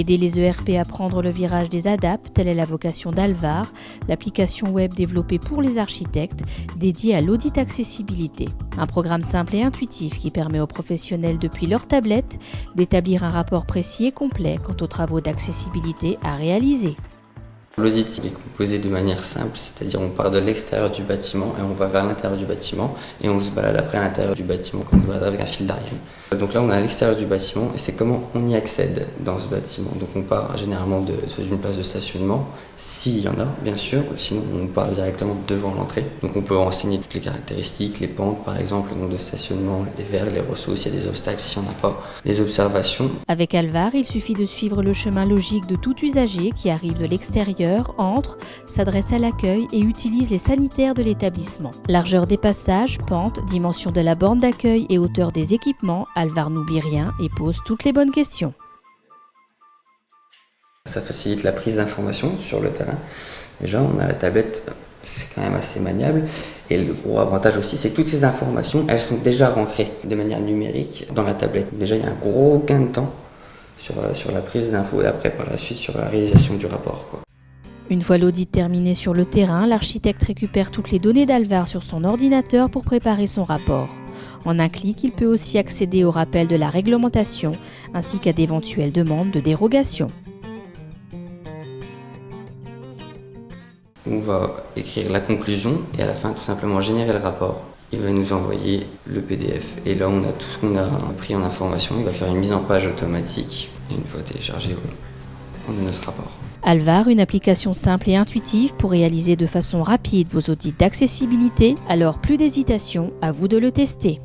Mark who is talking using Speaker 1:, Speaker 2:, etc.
Speaker 1: Aider les ERP à prendre le virage des ADAP, telle est la vocation d'Alvar, l'application web développée pour les architectes, dédiée à l'audit accessibilité. Un programme simple et intuitif qui permet aux professionnels depuis leur tablette d'établir un rapport précis et complet quant aux travaux d'accessibilité à réaliser.
Speaker 2: L'audit est composé de manière simple, c'est-à-dire on part de l'extérieur du bâtiment et on va vers l'intérieur du bâtiment et on se balade après à l'intérieur du bâtiment comme on se balade avec un fil d'Ariane. Donc là on est à l'extérieur du bâtiment et c'est comment on y accède dans ce bâtiment. Donc on part généralement d'une place de stationnement, s'il y en a bien sûr, sinon on part directement devant l'entrée. Donc on peut renseigner toutes les caractéristiques, les pentes par exemple, le nombre de stationnement, les verres, les ressauts, s'il y a des obstacles, s'il n'y en a pas, les observations.
Speaker 1: Avec Alvar, il suffit de suivre le chemin logique de tout usager qui arrive de l'extérieur, entre, s'adresse à l'accueil et utilise les sanitaires de l'établissement. Largeur des passages, pente, dimension de la borne d'accueil et hauteur des équipements, Alvar n'oublie rien et pose toutes les bonnes questions.
Speaker 2: Ça facilite la prise d'informations sur le terrain. Déjà, on a la tablette, c'est quand même assez maniable. Et le gros avantage aussi, c'est que toutes ces informations, elles sont déjà rentrées de manière numérique dans la tablette. Déjà, il y a un gros gain de temps sur la prise d'infos et après, par la suite, sur la réalisation du rapport, quoi.
Speaker 1: Une fois l'audit terminé sur le terrain, l'architecte récupère toutes les données d'Alvar sur son ordinateur pour préparer son rapport. En un clic, il peut aussi accéder au rappel de la réglementation ainsi qu'à d'éventuelles demandes de dérogation.
Speaker 2: On va écrire la conclusion et à la fin tout simplement générer le rapport. Il va nous envoyer le PDF et là on a tout ce qu'on a pris en information. Il va faire une mise en page automatique et une fois téléchargé, on a notre rapport.
Speaker 1: Alvar, une application simple et intuitive pour réaliser de façon rapide vos audits d'accessibilité. Alors plus d'hésitation, à vous de le tester.